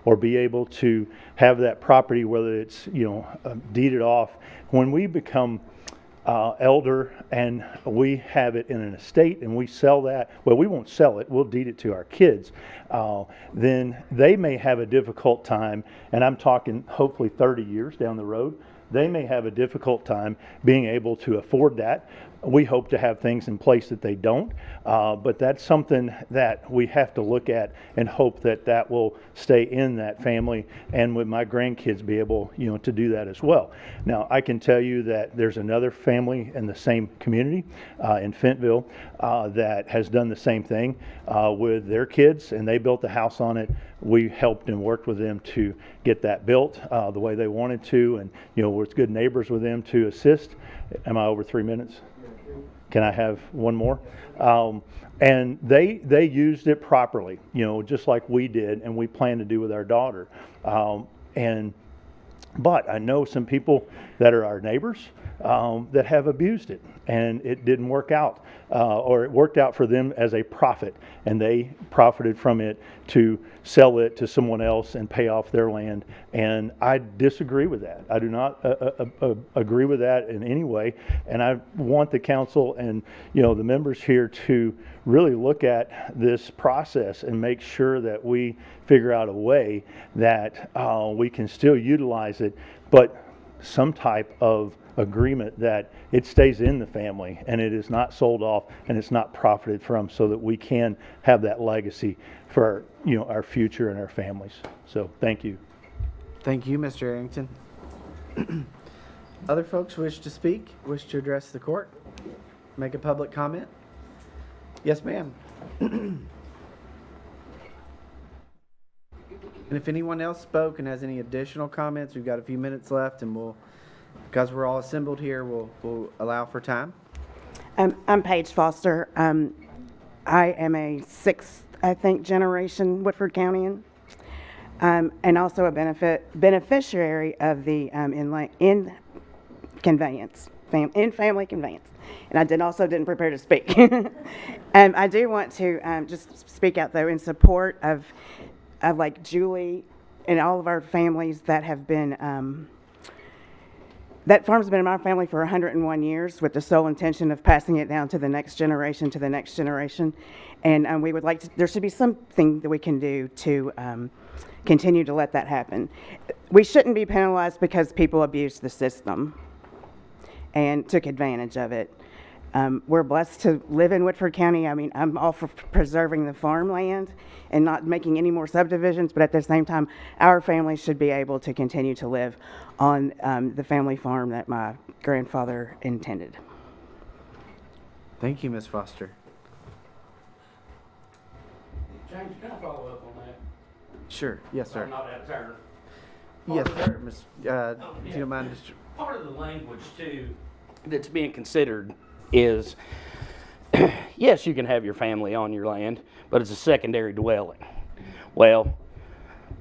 or be able to have that property, whether it's, deeded off. When we become elder and we have it in an estate and we sell that, well, we won't sell it, we'll deed it to our kids, then they may have a difficult time, and I'm talking hopefully 30 years down the road, they may have a difficult time being able to afford that. We hope to have things in place that they don't, but that's something that we have to look at and hope that that will stay in that family, and with my grandkids be able, to do that as well. Now, I can tell you that there's another family in the same community in Fentville that has done the same thing with their kids, and they built a house on it. We helped and worked with them to get that built the way they wanted to, and we're good neighbors with them to assist. Am I over 3 minutes? Can I have one more? And they used it properly, just like we did, and we plan to do with our daughter. But I know some people that are our neighbors that have abused it, and it didn't work out, or it worked out for them as a profit, and they profited from it to sell it to someone else and pay off their land. And I disagree with that. I do not agree with that in any way, and I want the council and the members here to really look at this process and make sure that we figure out a way that we can still utilize it, but some type of agreement that it stays in the family and it is not sold off and it's not profited from, so that we can have that legacy for our future and our families. So thank you. Thank you, Mr. Arrington. Other folks wish to speak, wish to address the court, make a public comment? Yes, ma'am. And if anyone else spoke and has any additional comments, we've got a few minutes left, and because we're all assembled here, we'll allow for time. I'm Paige Foster. I am a sixth, generation Woodford County, and also a beneficiary of the in conveyance, family conveyance. And I didn't prepare to speak. I do want to just speak out though in support of like Julie and all of our families that have been. That farm's been in my family for 101 years with the sole intention of passing it down to the next generation, And we would like to, there should be something that we can do to continue to let that happen. We shouldn't be penalized because people abused the system and took advantage of it. We're blessed to live in Woodford County. I mean, I'm all for preserving the farmland and not making any more subdivisions, but at the same time, our family should be able to continue to live on the family farm that my grandfather intended. Thank you, Ms. Foster. James, can I follow up on that? Sure. Yes, sir. I'm not out of turn. Yes, sir. If you don't mind, Mr. Part of the language, too, that's being considered is, yes, you can have your family on your land, but it's a secondary dwelling. Well,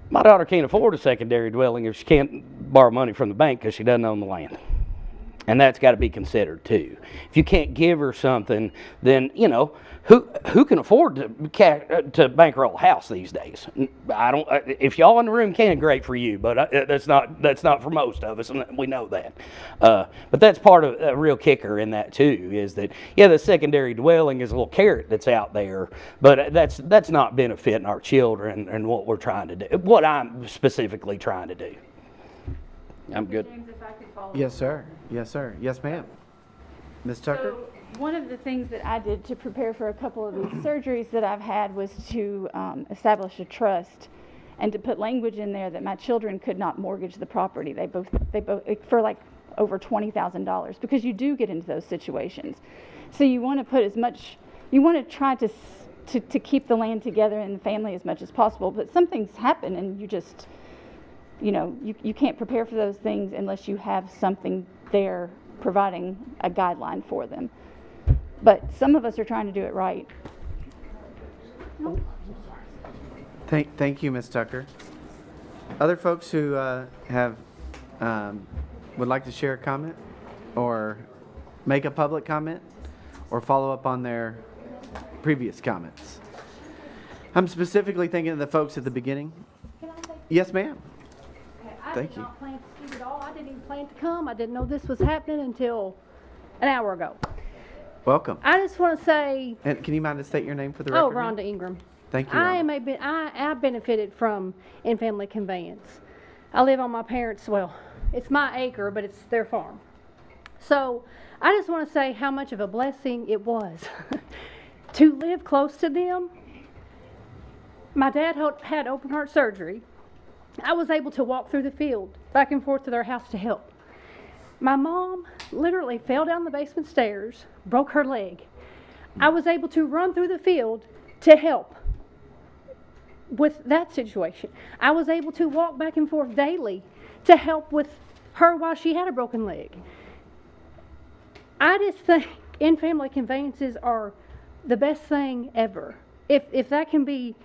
my daughter can't afford a secondary dwelling if she can't borrow money from the bank because she doesn't own the land. And that's got to be considered, too. If you can't give her something, then, who can afford to bankroll a house these days? I don't. If y'all in the room can, great for you, but that's not for most of us, and we know that. But that's part of a real kicker in that too, is that the secondary dwelling is a little carrot that's out there, but that's not benefiting our children and what we're trying to do. What I'm specifically trying to do. I'm good. James, if I could follow Yes, up. sir. Yes, sir. Yes, ma'am. Ms. Tucker? So one of the things that I did to prepare for a couple of these surgeries that I've had was to establish a trust and to put language in there that my children could not mortgage the property. They both for like over $20,000, because you do get into those situations. So you want to put you want to try to keep the land together in the family as much as possible, but some things happen and you just, you can't prepare for those things unless you have something there providing a guideline for them. But some of us are trying to do it right. Thank you, Ms. Tucker. Other folks who would like to share a comment or make a public comment or follow up on their previous comments? I'm specifically thinking of the folks at the beginning. Can I say Yes, ma'am. Okay, I Thank did you. not plan to speak at all. I didn't even plan to come. I didn't know this was happening until an hour ago. Welcome. I just want to say, And can you mind to state your name for the record? ma'am? Rhonda Ingram. Thank you, Rhonda. I benefited from in-family conveyance. I live on my parents', well, it's my acre, but it's their farm. So I just want to say how much of a blessing it was to live close to them. My dad had open heart surgery. I was able to walk through the field back and forth to their house to help. My mom literally fell down the basement stairs, broke her leg. I was able to run through the field to help with that situation. I was able to walk back and forth daily to help with her while she had a broken leg. I just think in-family conveyances are the best thing ever. If that can be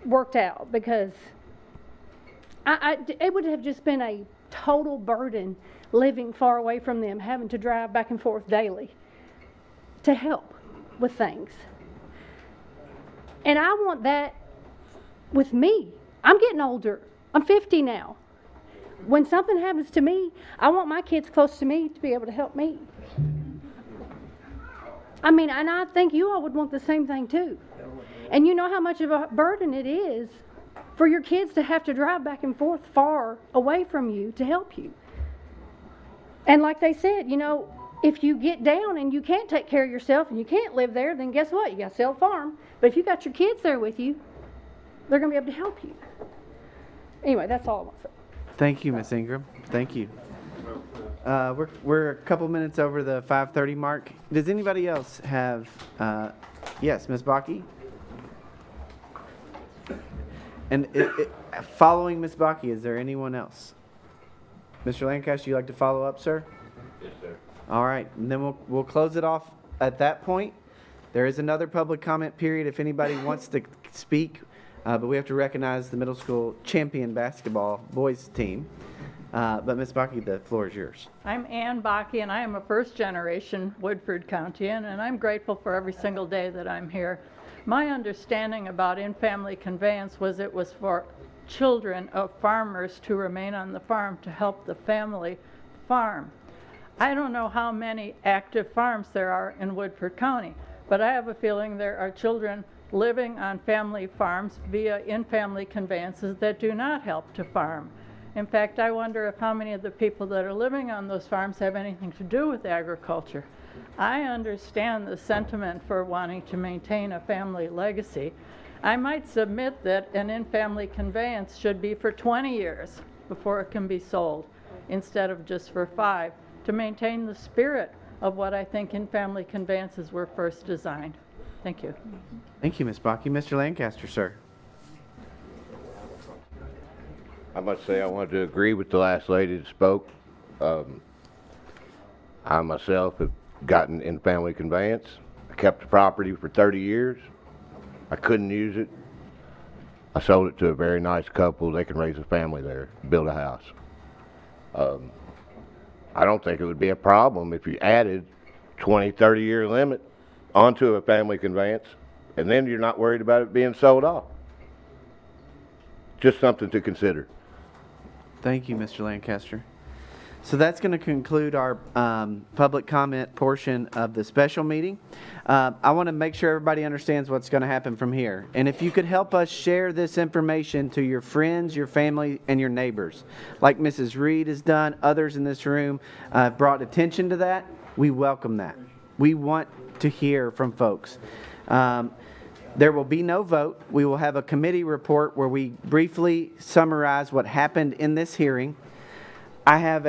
worked out, because it would have just been a total burden living far away from them, having to drive back and forth daily to help with things. And I want that with me. I'm getting older. I'm 50 now. When something happens to me, I want my kids close to me to be able to help me. I mean, and I think you all would want the same thing too. And you know how much of a burden it is for your kids to have to drive back and forth far away from you to help you. And like they said, you know, if you get down and you can't take care of yourself and you can't live there, then guess what? You got to sell the farm. But if you got your kids there with you, they're going to be able to help you. Anyway, that's all I want to say. Thank you, Miss Ingram. Thank you. We're a couple minutes over the 5:30 mark. Does anybody else have? Yes, Miss Bakke. And following Miss Bakke, is there anyone else? Mr. Lancaster, you like to follow up, sir? Yes, sir. All right, and then we'll close it off at that point. There is another public comment period if anybody wants to speak, but we have to recognize the middle school champion basketball boys team. But Ms. Bakke, the floor is yours. I'm Ann Bakke, and I am a first-generation Woodford Countian, and I'm grateful for every single day that I'm here. My understanding about in-family conveyance was it was for children of farmers to remain on the farm to help the family farm. I don't know how many active farms there are in Woodford County, but I have a feeling there are children living on family farms via in-family conveyances that do not help to farm. In fact, I wonder if how many of the people that are living on those farms have anything to do with agriculture. I understand the sentiment for wanting to maintain a family legacy. I might submit that an in-family conveyance should be for 20 years before it can be sold, instead of just for 5, to maintain the spirit of what I think in-family conveyances were first designed. Thank you. Thank you, Ms. Bakke. Mr. Lancaster, sir. I must say I wanted to agree with the last lady that spoke. I myself have gotten in family conveyance. I kept the property for 30 years. I couldn't use it. I sold it to a very nice couple. They can raise a family there, build a house. I don't think it would be a problem if you added 20, 30-year limit onto a family conveyance, and then you're not worried about it being sold off. Just something to consider. Thank you, Mr. Lancaster. So that's going to conclude our public comment portion of the special meeting. I want to make sure everybody understands what's going to happen from here. And if you could help us share this information to your friends, your family, and your neighbors. Like Mrs. Reed has done, others in this room brought attention to that. We welcome that. We want to hear from folks. There will be no vote. We will have a committee report where we briefly summarize what happened in this hearing. I have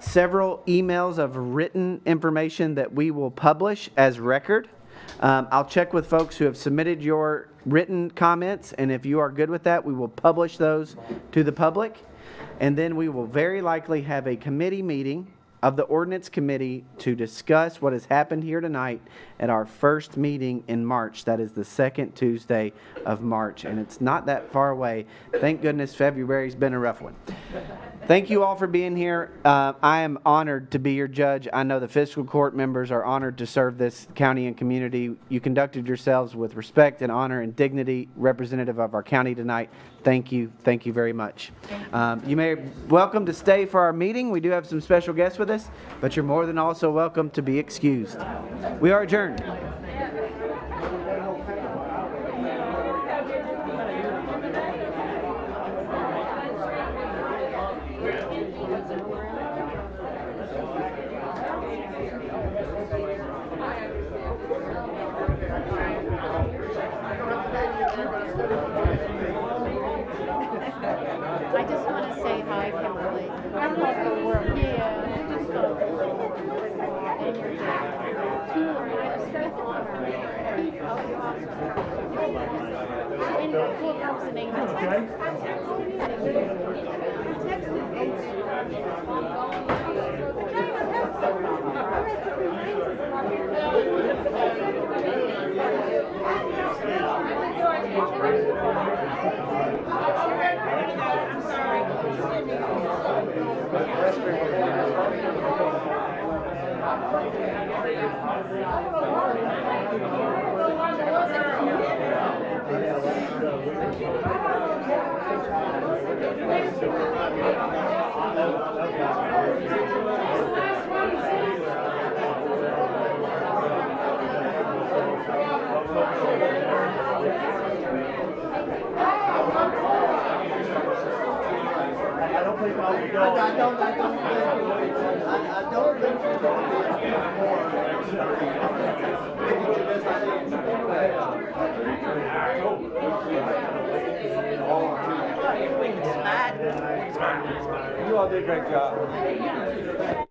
several emails of written information that we will publish as record. I'll check with folks who have submitted your written comments, and if you are good with that, we will publish those to the public. And then we will very likely have a committee meeting of the ordinance committee to discuss what has happened here tonight at our first meeting in March. That is the second Tuesday of March, and it's not that far away. Thank goodness February's been a rough one. Thank you all for being here. I am honored to be your judge. I know the fiscal court members are honored to serve this county and community. You conducted yourselves with respect and honor and dignity, representative of our county tonight. Thank you. Thank you very much. You may welcome to stay for our meeting. We do have some special guests with us, but you're more than also welcome to be excused. We are adjourned. I just want to say hi, Kimberly. I'm like the world. Yeah, I just don't. And your dad. And what was the name of You all did a great job.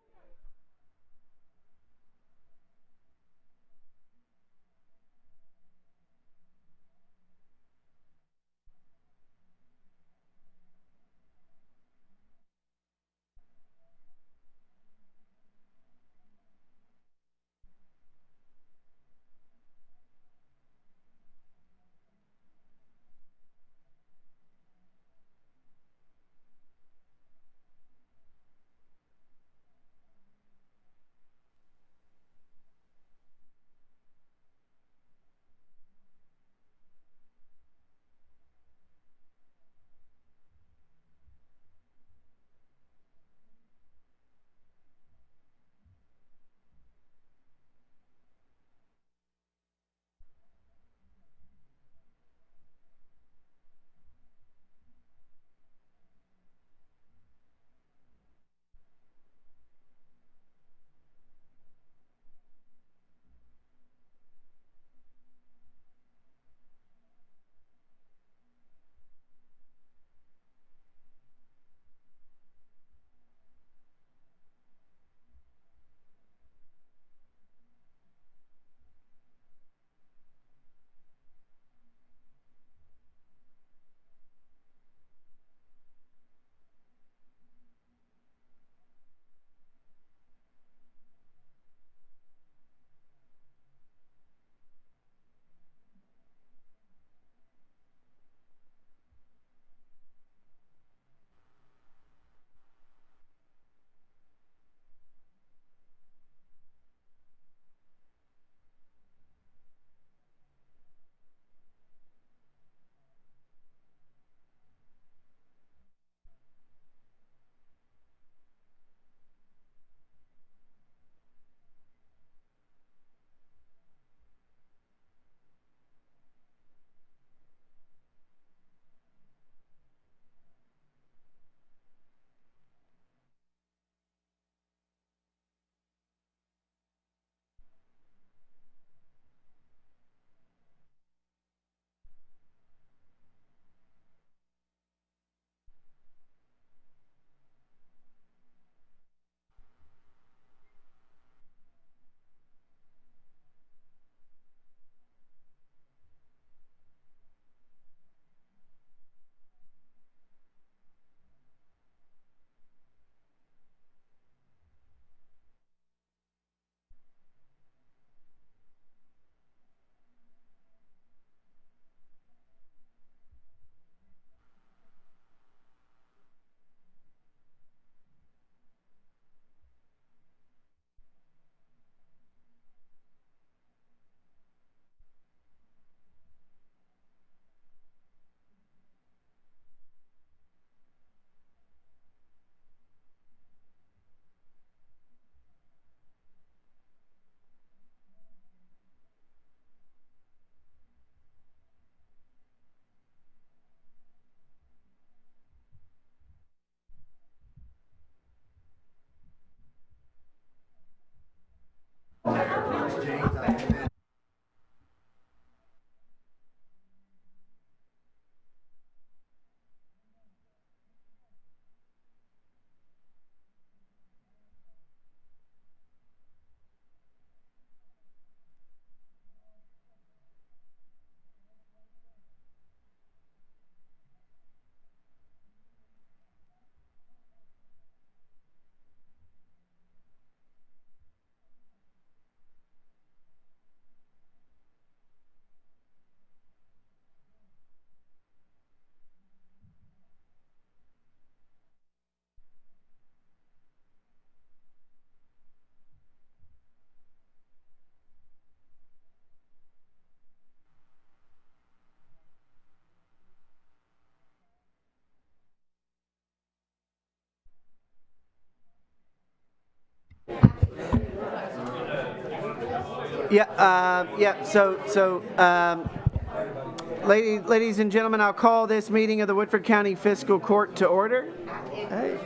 Ladies and gentlemen, I'll call this meeting of the Woodford County Fiscal Court to order. Hey.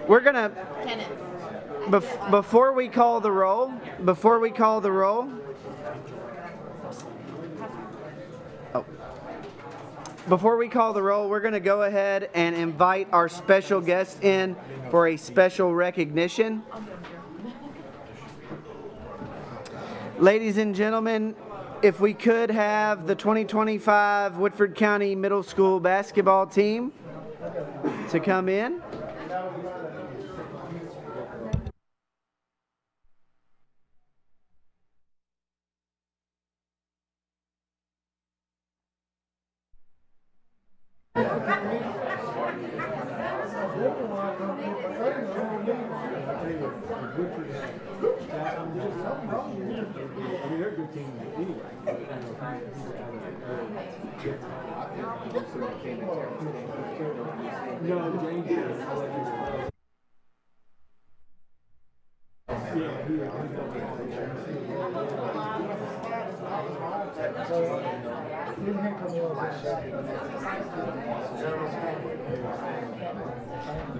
We're gonna, before we call the roll, we're going to go ahead and invite our special guest in for a special recognition. Ladies and gentlemen, if we could have the 2025 Woodford County Middle School basketball team to come in.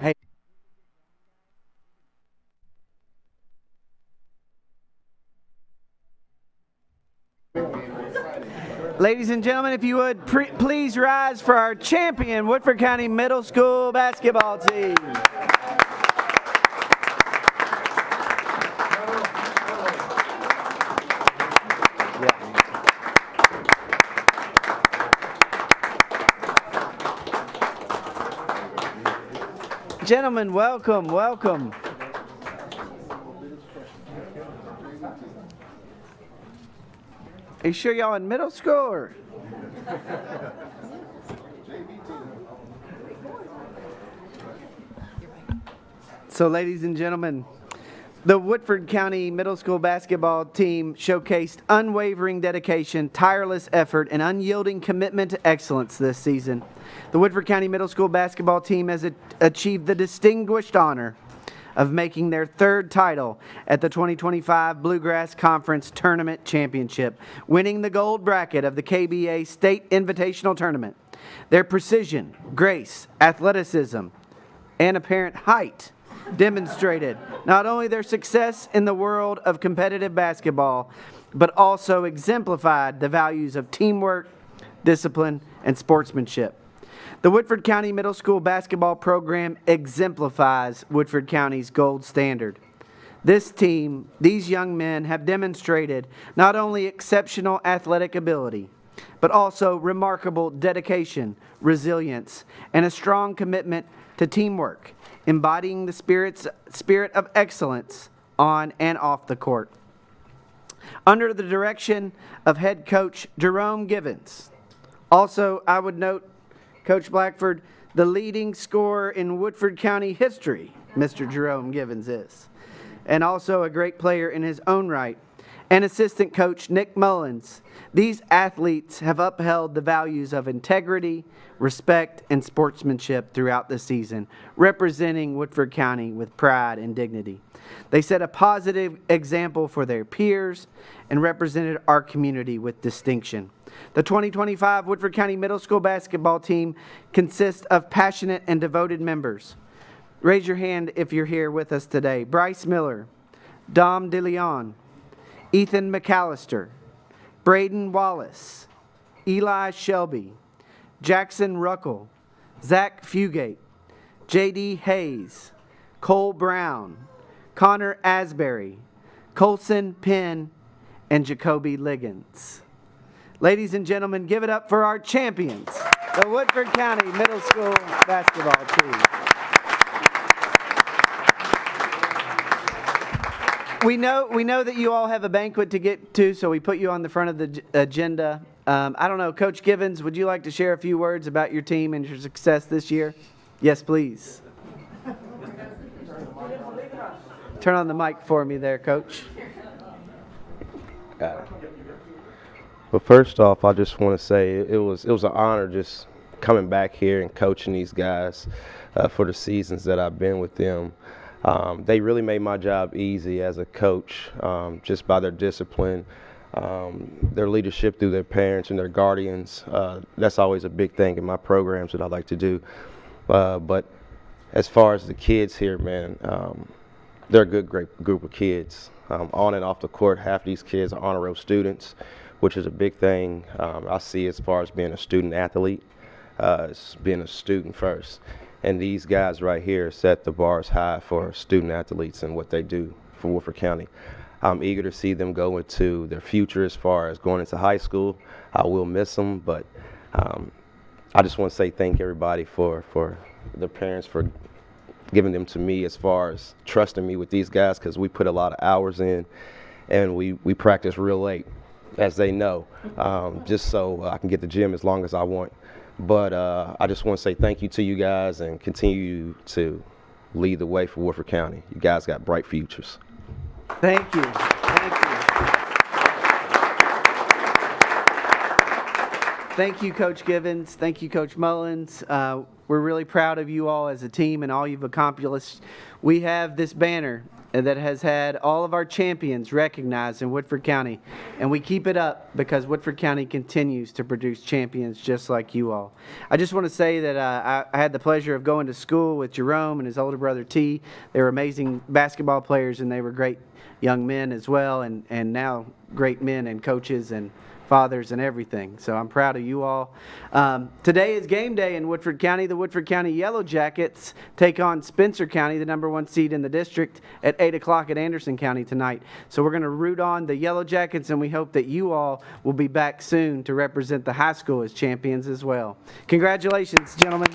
Hey. Ladies and gentlemen, if you would please rise for our champion Woodford County Middle School basketball team. Gentlemen, welcome. Are you sure y'all in middle school or? So, ladies and gentlemen, the Woodford County Middle School basketball team showcased unwavering dedication, tireless effort, and unyielding commitment to excellence this season. The Woodford County Middle School basketball team has achieved the distinguished honor of making their third title at the 2025 Bluegrass Conference Tournament Championship, winning the gold bracket of the KBA State Invitational Tournament. Their precision, grace, athleticism, and apparent height demonstrated not only their success in the world of competitive basketball, but also exemplified the values of teamwork, discipline, and sportsmanship. The Woodford County Middle School basketball program exemplifies Woodford County's gold standard. This team, these young men have demonstrated not only exceptional athletic ability, but also remarkable dedication, resilience, and a strong commitment to teamwork, embodying the spirit of excellence on and off the court. Under the direction of head coach Jerome Givens. Also, I would note Coach Blackford, the leading scorer in Woodford County history, Mr. Jerome Givens is, and also a great player in his own right, and assistant coach Nick Mullins. These athletes have upheld the values of integrity, respect, and sportsmanship throughout the season, representing Woodford County with pride and dignity. They set a positive example for their peers and represented our community with distinction. The 2025 Woodford County Middle School basketball team consists of passionate and devoted members. Raise your hand if you're here with us today. Bryce Miller, Dom DeLeon, Ethan McAllister, Braden Wallace, Eli Shelby, Jackson Ruckle, Zach Fugate, J.D. Hayes, Cole Brown, Connor Asbury, Colson Penn, and Jacoby Liggins. Ladies and gentlemen, give it up for our champions, the Woodford County Middle School basketball team. We know that you all have a banquet to get to, so we put you on the front of the agenda. I don't know, Coach Givens, would you like to share a few words about your team and your success this year? Yes, please. Turn on the mic for me there, Coach. Well, first off, I just want to say it was an honor just coming back here and coaching these guys for the seasons that I've been with them. They really made my job easy as a coach, just by their discipline, their leadership through their parents and their guardians. That's always a big thing in my programs that I like to do. But as far as the kids here, man, they're a good, great group of kids. On and off the court, half these kids are honor roll students, which is a big thing I see as far as being a student athlete. It's being a student first. And these guys right here set the bars high for student athletes and what they do for Woodford County. I'm eager to see them go into their future as far as going into high school. I will miss them, but I just want to say thank everybody for the parents for giving them to me as far as trusting me with these guys, because we put a lot of hours in and we practice real late, as they know, just so I can get the gym as long as I want. But I just want to say thank you to you guys and continue to lead the way for Woodford County. You guys got bright futures. Thank you. Thank you. Thank you, Coach Givens. Thank you, Coach Mullins. We're really proud of you all as a team and all you've accomplished. We have this banner that has had all of our champions recognized in Woodford County, and we keep it up because Woodford County continues to produce champions just like you all. I just want to say that I had the pleasure of going to school with Jerome and his older brother T. They were amazing basketball players, and they were great young men as well, and now great men and coaches and fathers and everything. So I'm proud of you all. Today is game day in Woodford County. The Woodford County Yellow Jackets take on Spencer County, the #1 seed in the district, at 8 o'clock at Anderson County tonight. So we're going to root on the Yellow Jackets, and we hope that you all will be back soon to represent the high school as champions as well. Congratulations, gentlemen.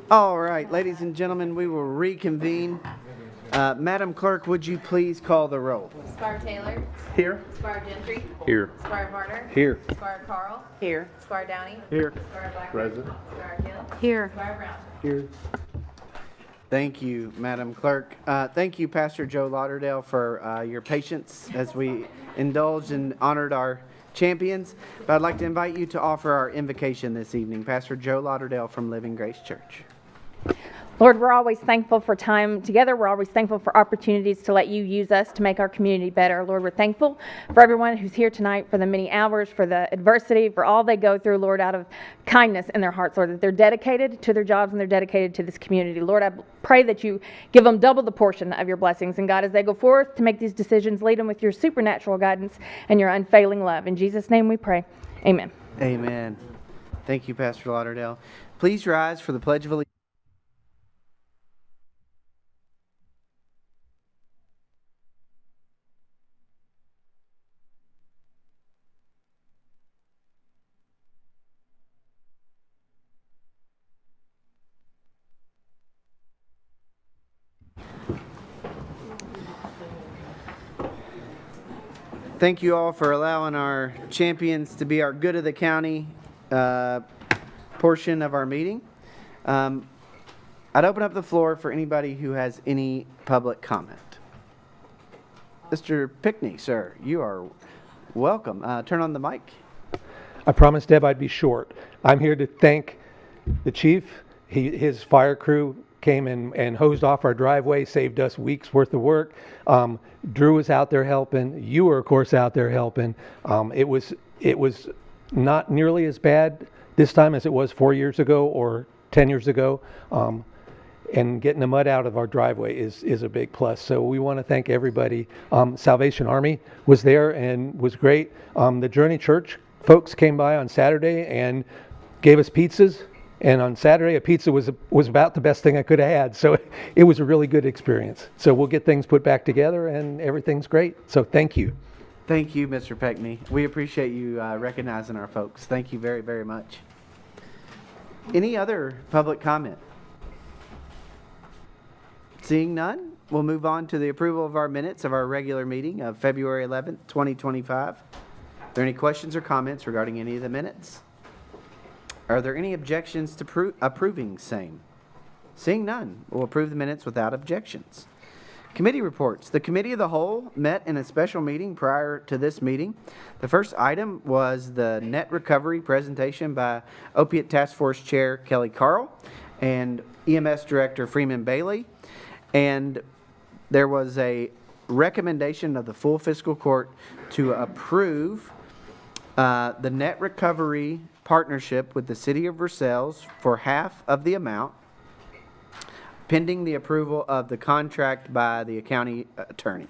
All right, ladies and gentlemen, we will reconvene. Madam Clerk, would you please call the roll? Squire Taylor. Here. Squire Gentry. Here. Squire Harder. Here. Squire Carl. Here. Squire Downey. Here. Squire Blackburn. Present. Squire Gill. Here. Squire Brown. Here. Thank you, Madam Clerk. Thank you, Pastor Joe Lauderdale, for your patience as we indulged and honored our champions. But I'd like to invite you to offer our invocation this evening. Pastor Joe Lauderdale from Living Grace Church. Lord, we're always thankful for time together. We're always thankful for opportunities to let you use us to make our community better. Lord, we're thankful for everyone who's here tonight, for the many hours, for the adversity, for all they go through, Lord, out of kindness in their hearts, Lord, that they're dedicated to their jobs and they're dedicated to this community. Lord, I pray that you give them double the portion of your blessings. And God, as they go forth to make these decisions, lead them with your supernatural guidance and your unfailing love. In Jesus' name we pray. Amen. Amen. Thank you, Pastor Lauderdale. Please rise for the Pledge of Allegiance. Thank you all for allowing our champions to be our good of the county portion of our meeting. I'd open up the floor for anybody who has any public comment. Mr. Pickney, sir, you are welcome. Turn on the mic. I promised Deb I'd be short. I'm here to thank the chief. His fire crew came and hosed off our driveway, saved us weeks worth of work. Drew was out there helping. You were, of course, out there helping. It was not nearly as bad this time as it was 4 years ago or 10 years ago. And getting the mud out of our driveway is a big plus. So we want to thank everybody. Salvation Army was there and was great. The Journey Church folks came by on Saturday and gave us pizzas. And on Saturday, a pizza was about the best thing I could have had. So it was a really good experience. So we'll get things put back together and everything's great. So thank you. Thank you, Mr. Peckney. We appreciate you recognizing our folks. Thank you very, very much. Any other public comment? Seeing none, we'll move on to the approval of our minutes of our regular meeting of February 11th, 2025. Are there any questions or comments regarding any of the minutes? Are there any objections to approving same? Seeing none, we'll approve the minutes without objections. Committee reports. The Committee of the Whole met in a special meeting prior to this meeting. The first item was the net recovery presentation by Opiate Task Force Chair Kelly Carl and EMS Director Freeman Bailey. And there was a recommendation of the full fiscal court to approve the net recovery partnership with the City of Versailles for half of the amount, pending the approval of the contract by the county attorney.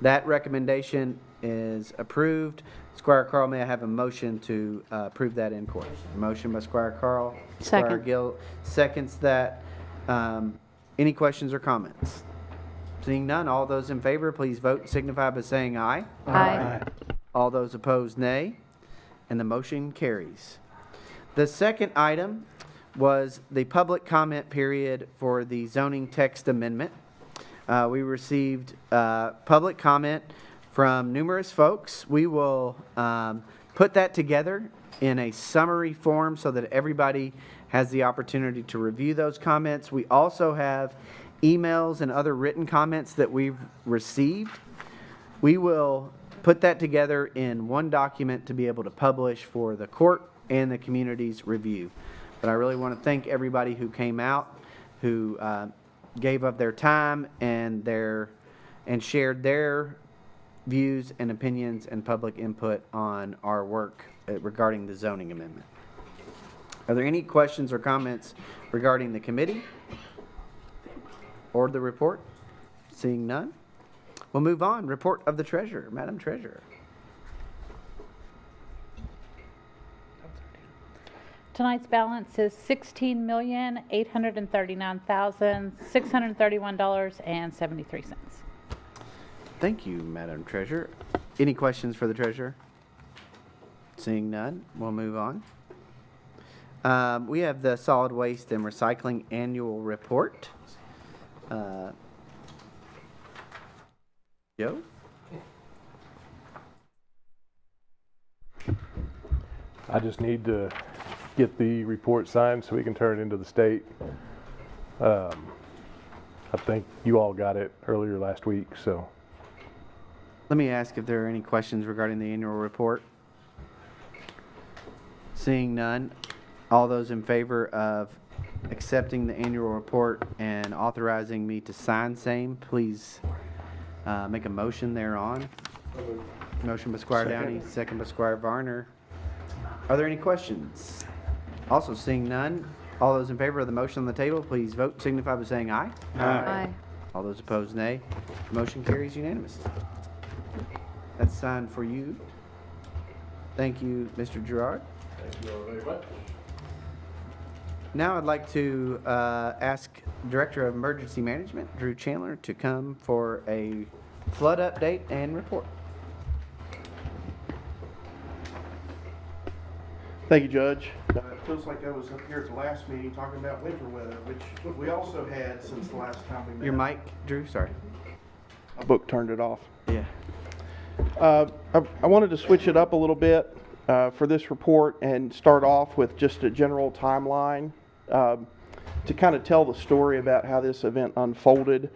That recommendation is approved. Squire Carl, may I have a motion to approve that in court? Motion by Squire Carl. Second. Squire Gill seconds that. Any questions or comments? Seeing none, all those in favor, please vote and signify by saying aye. Aye. All those opposed, nay. And the motion carries. The second item was the public comment period for the zoning text amendment. We received public comment from numerous folks. We will put that together in a summary form so that everybody has the opportunity to review those comments. We also have emails and other written comments that we've received. We will put that together in one document to be able to publish for the court and the community's review. But I really want to thank everybody who came out, who gave up their time and shared their views and opinions and public input on our work regarding the zoning amendment. Are there any questions or comments regarding the committee or the report? Seeing none, we'll move on. Report of the treasurer. Madam Treasurer. Tonight's balance is $16,839,631.73. Thank you, Madam Treasurer. Any questions for the treasurer? Seeing none, we'll move on. We have the solid waste and recycling annual report. Joe? I just need to get the report signed so we can turn it into the state. I think you all got it earlier last week, so. Let me ask if there are any questions regarding the annual report. Seeing none, all those in favor of accepting the annual report and authorizing me to sign same, please make a motion thereon. Motion by Squire Downey, second by Squire Varner. Are there any questions? Also seeing none, all those in favor of the motion on the table, please vote, signify by saying aye. Aye. All those opposed, nay. Motion carries unanimously. That's signed for you. Thank you, Mr. Gerard. Thank you all very much. Now I'd like to ask Director of Emergency Management, Drew Chandler, to come for a flood update and report. Thank you, Judge. It feels like I was up here at the last meeting talking about winter weather, which we also had since the last time we met. Your mic, Drew, sorry. My book turned it off. Yeah. I wanted to switch it up a little bit for this report and start off with just a general timeline to kind of tell the story about how this event unfolded.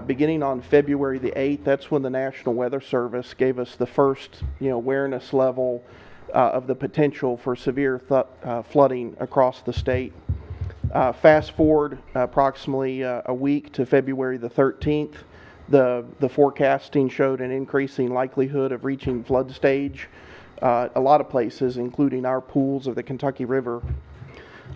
Beginning on February the 8th, that's when the National Weather Service gave us the first awareness level of the potential for severe flooding across the state. Fast forward approximately a week to February the 13th, the forecasting showed an increasing likelihood of reaching flood stage a lot of places, including our pools of the Kentucky River.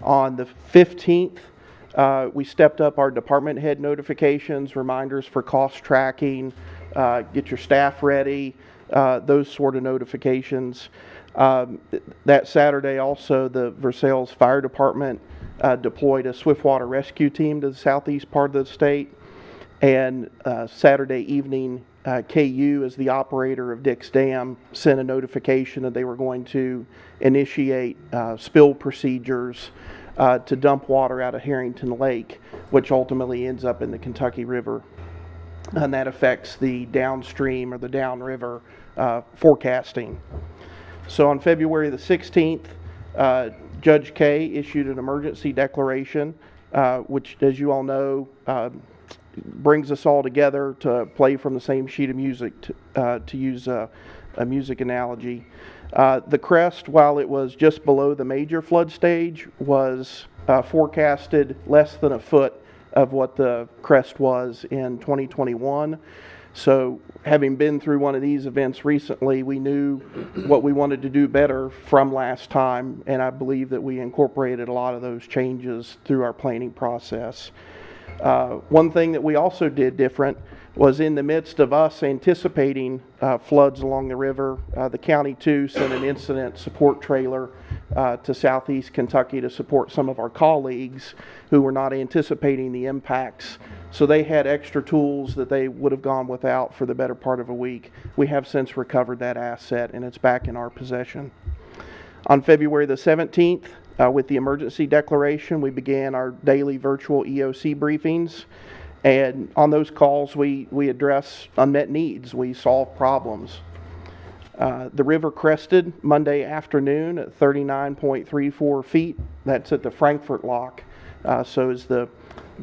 On the 15th, we stepped up our department head notifications, reminders for cost tracking, get your staff ready, those sort of notifications. That Saturday also, the Versailles Fire Department deployed a swiftwater rescue team to the southeast part of the state. And Saturday evening, KU, as the operator of Dick's Dam, sent a notification that they were going to initiate spill procedures to dump water out of Harrington Lake, which ultimately ends up in the Kentucky River. And that affects the downstream or the downriver forecasting. So on February the 16th, Judge Kay issued an emergency declaration, which, as you all know, brings us all together to play from the same sheet of music, to use a music analogy. The crest, while it was just below the major flood stage, was forecasted less than a foot of what the crest was in 2021. So having been through one of these events recently, we knew what we wanted to do better from last time, and I believe that we incorporated a lot of those changes through our planning process. One thing that we also did different was, in the midst of us anticipating floods along the river, the county too sent an incident support trailer to southeast Kentucky to support some of our colleagues who were not anticipating the impacts. So they had extra tools that they would have gone without for the better part of a week. We have since recovered that asset, and it's back in our possession. On February the 17th, with the emergency declaration, we began our daily virtual EOC briefings. And on those calls, we address unmet needs. We solve problems. The river crested Monday afternoon at 39.34 feet. That's at the Frankfurt lock. So as the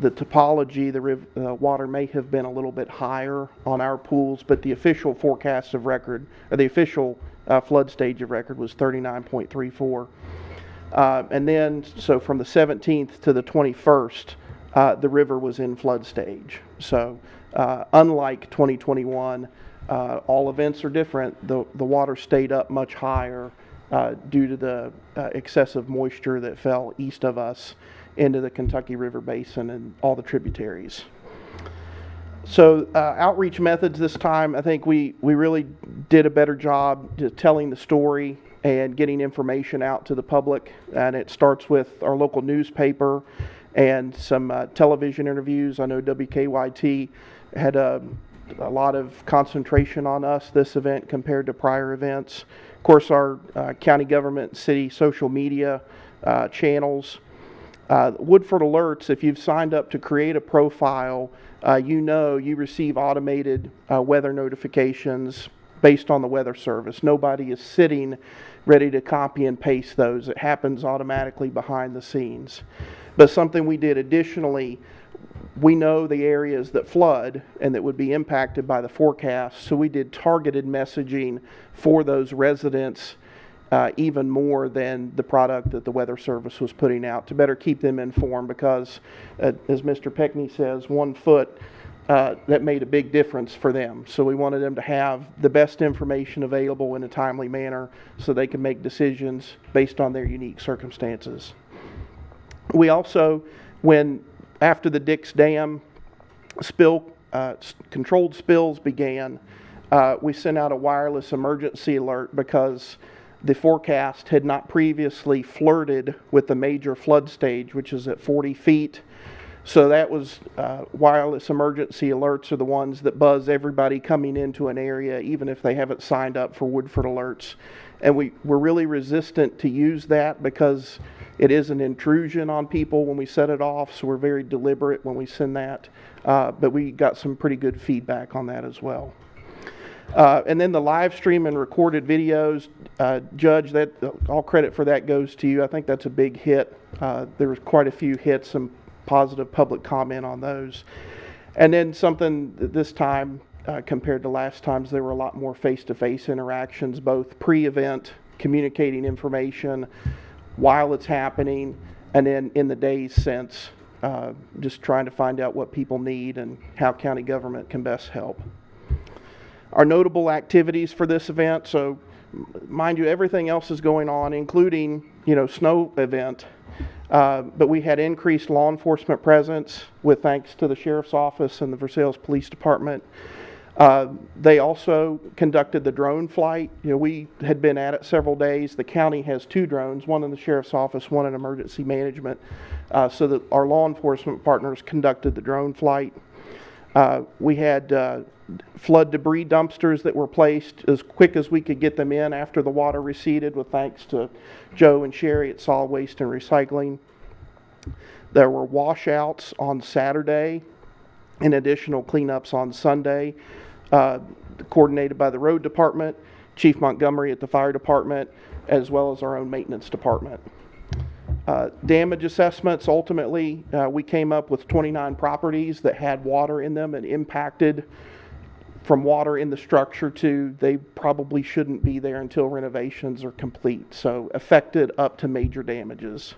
topology, the water may have been a little bit higher on our pools, but the official forecast of record, or the official flood stage of record, was 39.34. And then, so from the 17th to the 21st, the river was in flood stage. So unlike 2021, all events are different. The water stayed up much higher due to the excessive moisture that fell east of us into the Kentucky River Basin and all the tributaries. So outreach methods this time, I think we really did a better job telling the story and getting information out to the public. And it starts with our local newspaper and some television interviews. I know WKYT had a lot of concentration on us this event compared to prior events. Of course, our county government and city social media channels. Woodford Alerts, if you've signed up to create a profile, you receive automated weather notifications based on the Weather Service. Nobody is sitting ready to copy and paste those. It happens automatically behind the scenes. But something we did additionally, we know the areas that flood and that would be impacted by the forecast, so we did targeted messaging for those residents even more than the product that the Weather Service was putting out to better keep them informed, because as Mr. Peckney says, 1 foot that made a big difference for them. So we wanted them to have the best information available in a timely manner so they can make decisions based on their unique circumstances. We also, after the Dix Dam controlled spills began, we sent out a wireless emergency alert because the forecast had not previously flirted with the major flood stage, which is at 40 feet. So that was wireless emergency alerts are the ones that buzz everybody coming into an area, even if they haven't signed up for Woodford Alerts. And we're really resistant to use that because it is an intrusion on people when we set it off, so we're very deliberate when we send that. But we got some pretty good feedback on that as well. And then the live stream and recorded videos, Judge, that all credit for that goes to you. I think that's a big hit. There was quite a few hits, some positive public comment on those. And then something this time, compared to last times, there were a lot more face-to-face interactions, both pre-event, communicating information while it's happening, and then in the days since, just trying to find out what people need and how county government can best help. Our notable activities for this event, so mind you, everything else is going on, including, snow event. But we had increased law enforcement presence with thanks to the Sheriff's Office and the Versailles Police Department. They also conducted the drone flight. We had been at it several days. The county has 2 drones, one in the Sheriff's Office, one in emergency management, so that our law enforcement partners conducted the drone flight. We had flood debris dumpsters that were placed as quick as we could get them in after the water receded, with thanks to Joe and Sherry at Solid Waste and Recycling. There were washouts on Saturday and additional cleanups on Sunday, coordinated by the road department, Chief Montgomery at the fire department, as well as our own maintenance department. Damage assessments, ultimately, we came up with 29 properties that had water in them and impacted from water in the structure to they probably shouldn't be there until renovations are complete, so affected up to major damages.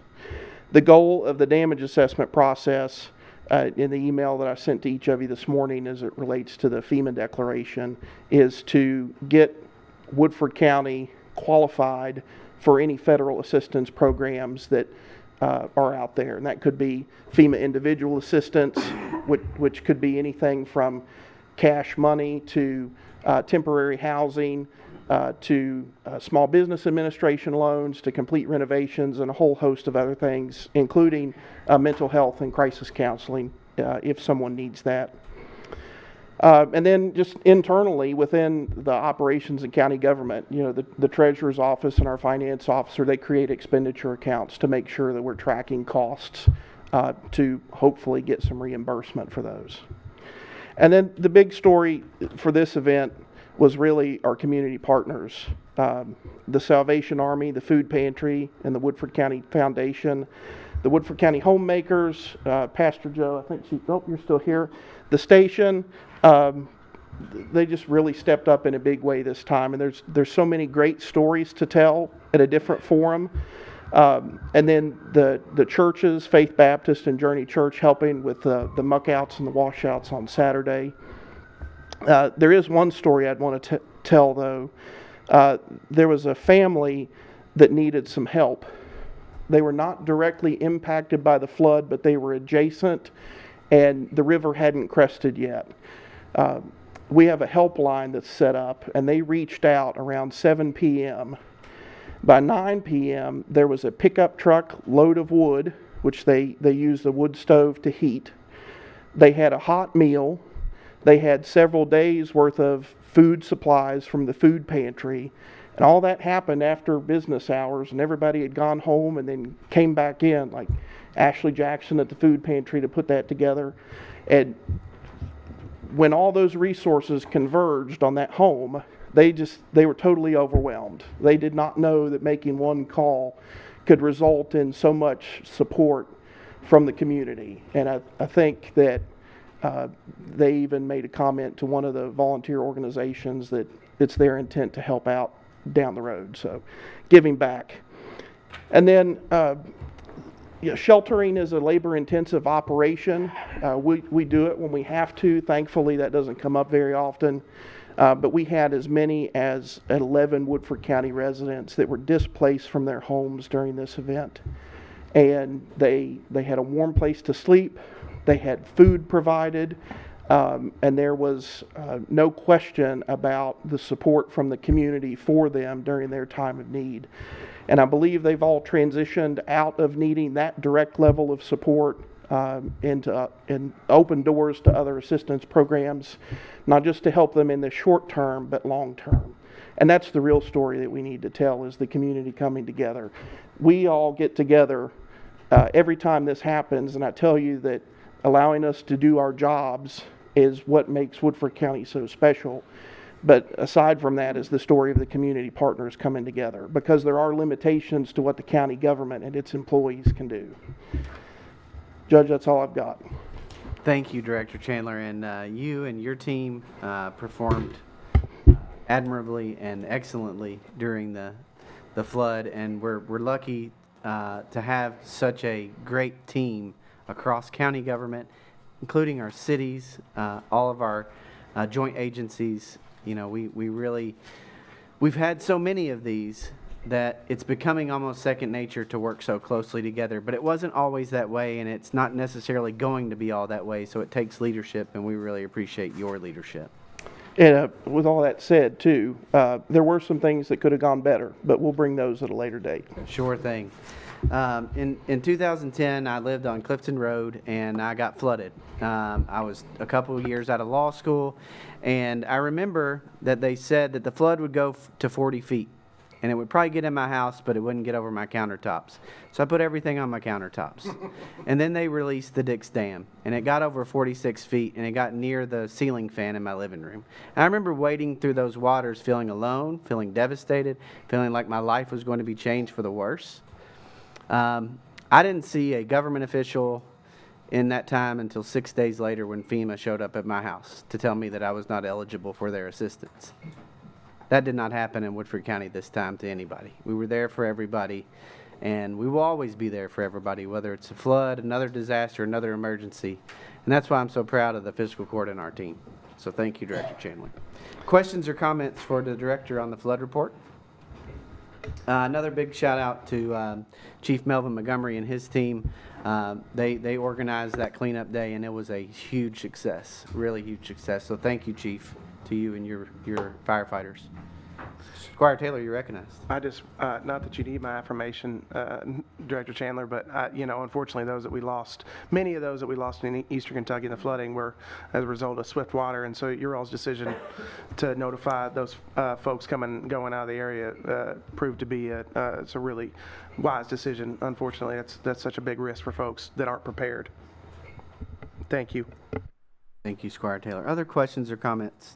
The goal of the damage assessment process, in the email that I sent to each of you this morning as it relates to the FEMA declaration, is to get Woodford County qualified for any federal assistance programs that are out there. And that could be FEMA individual assistance, which could be anything from cash money to temporary housing, to small business administration loans, to complete renovations, and a whole host of other things, including mental health and crisis counseling if someone needs that. And then just internally within the operations and county government, the treasurer's office and our finance officer, they create expenditure accounts to make sure that we're tracking costs to hopefully get some reimbursement for those. And then the big story for this event was really our community partners, the Salvation Army, the Food Pantry, and the Woodford County Foundation, the Woodford County Homemakers, Pastor Joe, I think you're still here, the station. They just really stepped up in a big way this time, and there's so many great stories to tell at a different forum. And then the churches, Faith Baptist and Journey Church, helping with the muckouts and the washouts on Saturday. There is one story I'd want to tell, though. There was a family that needed some help. They were not directly impacted by the flood, but they were adjacent, and the river hadn't crested yet. We have a helpline that's set up, and they reached out around 7 p.m. By 9 p.m., there was a pickup truck load of wood, which they used the wood stove to heat. They had a hot meal. They had several days worth of food supplies from the food pantry, And all that happened after business hours, and everybody had gone home and then came back in, like Ashley Jackson at the food pantry to put that together. And when all those resources converged on that home, they were totally overwhelmed. They did not know that making one call could result in so much support from the community. And I think that they even made a comment to one of the volunteer organizations that it's their intent to help out down the road. So giving back. And then sheltering is a labor-intensive operation. We do it when we have to. Thankfully, that doesn't come up very often. But we had as many as 11 Woodford County residents that were displaced from their homes during this event. And they had a warm place to sleep. They had food provided. And there was no question about the support from the community for them during their time of need. And I believe they've all transitioned out of needing that direct level of support and open doors to other assistance programs, not just to help them in the short term, but long term. And that's the real story that we need to tell, is the community coming together. We all get together every time this happens, and I tell you that allowing us to do our jobs is what makes Woodford County so special. But aside from that is the story of the community partners coming together, because there are limitations to what the county government and its employees can do. Judge, that's all I've got. Thank you, Director Chandler, and you and your team performed admirably and excellently during the flood, and we're lucky to have such a great team across county government, including our cities, all of our joint agencies. You know, we've had so many of these that it's becoming almost second nature to work so closely together, but it wasn't always that way, and it's not necessarily going to be all that way, so it takes leadership, and we really appreciate your leadership. And with all that said, too, there were some things that could have gone better, but we'll bring those at a later date. Sure thing. In 2010, I lived on Clifton Road, and I got flooded. I was a couple of years out of law school, and I remember that they said that the flood would go to 40 feet. And it would probably get in my house, but it wouldn't get over my countertops. So I put everything on my countertops. And then they released the Dix Dam, and it got over 46 feet, and it got near the ceiling fan in my living room. And I remember wading through those waters, feeling alone, feeling devastated, feeling like my life was going to be changed for the worse. I didn't see a government official in that time until 6 days later, when FEMA showed up at my house to tell me that I was not eligible for their assistance. That did not happen in Woodford County this time to anybody. We were there for everybody, and we will always be there for everybody, whether it's a flood, another disaster, another emergency. And that's why I'm so proud of the fiscal court and our team. So thank you, Director Chandler. Questions or comments for the director on the flood report? Another big shout out to Chief Melvin Montgomery and his team. They organized that cleanup day, and it was a huge success, really huge success. So thank you, Chief, to you and your firefighters. Squire Taylor, you're recognized. I just, not that you need my affirmation, Director Chandler, but unfortunately those that we lost, many of those that we lost in Eastern Kentucky in the flooding were as a result of swift water, and so your all's decision to notify those folks coming and going out of the area proved to be it's a really wise decision. Unfortunately, that's such a big risk for folks that aren't prepared. Thank you. Thank you, Squire Taylor. Other questions or comments?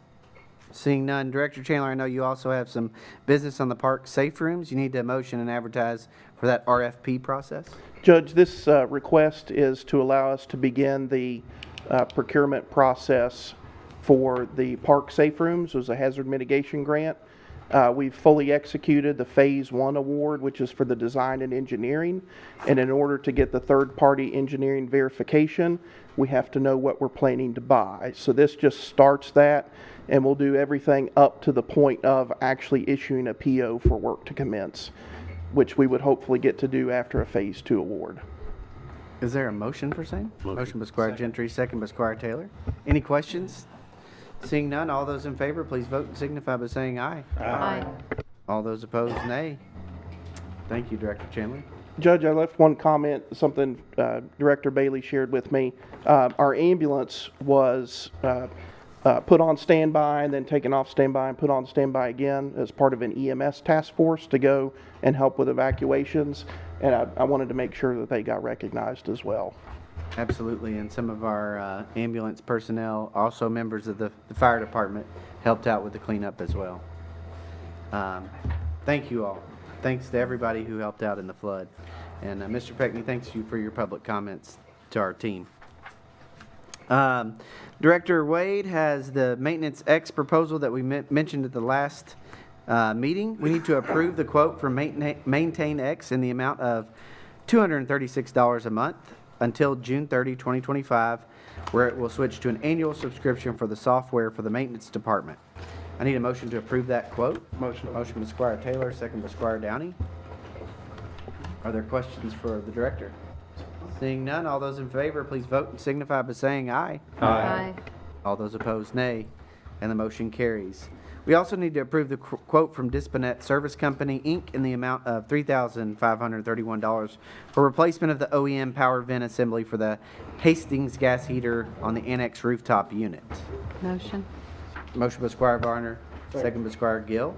Seeing none, Director Chandler, I know you also have some business on the park safe rooms. You need to motion and advertise for that RFP process. Judge, this request is to allow us to begin the procurement process for the park safe rooms. It was a hazard mitigation grant. We've fully executed the Phase 1 award, which is for the design and engineering. And in order to get the third-party engineering verification, we have to know what we're planning to buy. So this just starts that, and we'll do everything up to the point of actually issuing a PO for work to commence, which we would hopefully get to do after a Phase 2 award. Is there a motion for same? Motion by Squire Gentry, second by Squire Taylor. Any questions? Seeing none, all those in favor, please vote and signify by saying aye. Aye. All those opposed, nay. Thank you, Director Chandler. Judge, I left one comment, something Director Bailey shared with me. Our ambulance was put on standby and then taken off standby and put on standby again as part of an EMS task force to go and help with evacuations. And I wanted to make sure that they got recognized as well. Absolutely, and some of our ambulance personnel, also members of the fire department, helped out with the cleanup as well. Thank you all. Thanks to everybody who helped out in the flood. And Mr. Peckney, thanks you for your public comments to our team. Director Wade has the Maintenance X proposal that we mentioned at the last meeting. We need to approve the quote from Maintain X in the amount of $236 a month until June 30, 2025, where it will switch to an annual subscription for the software for the maintenance department. I need a motion to approve that quote. Motion by Squire Taylor, second by Squire Downey. Are there questions for the director? Seeing none, all those in favor, please vote and signify by saying aye. Aye. All those opposed, nay. And the motion carries. We also need to approve the quote from Disponet Service Company, Inc. in the amount of $3,531 for replacement of the OEM power vent assembly for the Hastings gas heater on the annex rooftop unit. Motion. Motion by Squire Varner, second by Squire Gill.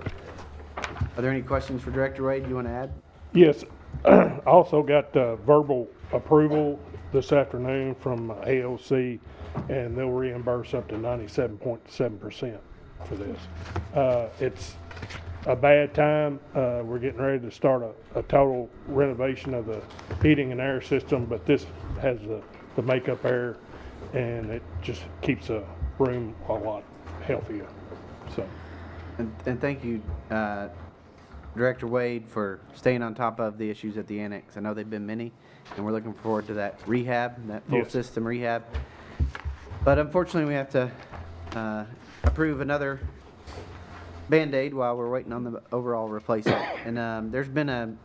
Are there any questions for Director Wade you want to add? Yes. I also got verbal approval this afternoon from AOC, and they'll reimburse up to 97.7% for this. It's a bad time. We're getting ready to start a total renovation of the heating and air system, but this has the makeup air, and it just keeps a room a lot healthier. So, and thank you, Director Wade, for staying on top of the issues at the annex. I know they've been many, and we're looking forward to that rehab, that full system rehab. But unfortunately, we have to approve another Band-Aid while we're waiting on the overall replacement. And there's been a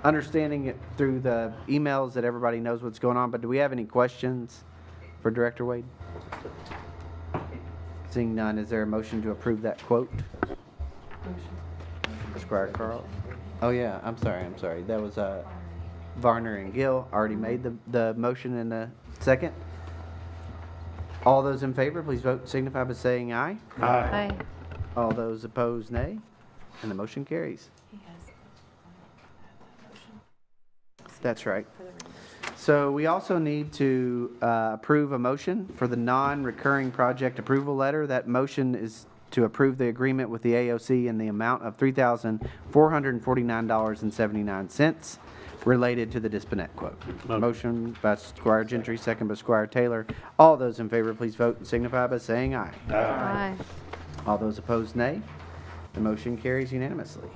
understanding through the emails that everybody knows what's going on, but do we have any questions for Director Wade? Seeing none, is there a motion to approve that quote? Squire Carl. Oh yeah, I'm sorry. That was Varner and Gill already made the motion in a second. All those in favor, please vote and signify by saying aye. Aye. All those opposed, nay. And the motion carries. That's right. So we also need to approve a motion for the non-recurring project approval letter. That motion is to approve the agreement with the AOC in the amount of $3,449.79 related to the Disponet quote. Motion by Squire Gentry, second by Squire Taylor. All those in favor, please vote and signify by saying aye. Aye. All those opposed, nay. The motion carries unanimously.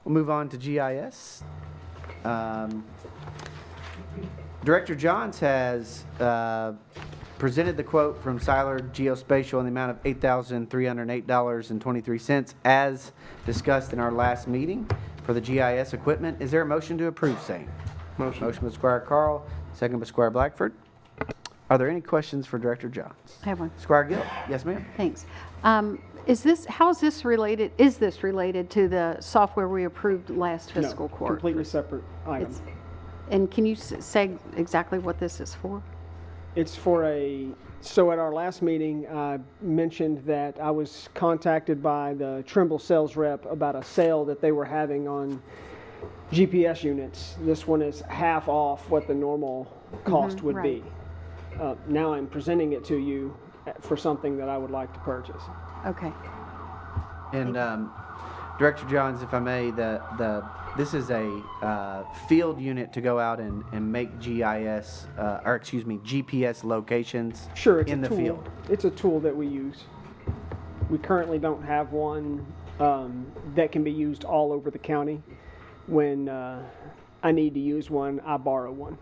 We'll move on to GIS. Director Johns has presented the quote from Seiler Geospatial in the amount of $8,308.23 as discussed in our last meeting for the GIS equipment. Is there a motion to approve same? Motion. Motion by Squire Carl, second by Squire Blackford. Are there any questions for Director Johns? I have one. Squire Gill. Yes, ma'am. Thanks. How is this related to the software we approved last fiscal quarter? Completely separate item. And can you say exactly what this is for? It's for so at our last meeting, I mentioned that I was contacted by the Trimble sales rep about a sale that they were having on GPS units. This one is half off what the normal cost would be. Now I'm presenting it to you for something that I would like to purchase. Okay. And Director Johns, if I may, this is a field unit to go out and make GPS locations in the field. It's a tool that we use. We currently don't have one that can be used all over the county. When I need to use one, I borrow one.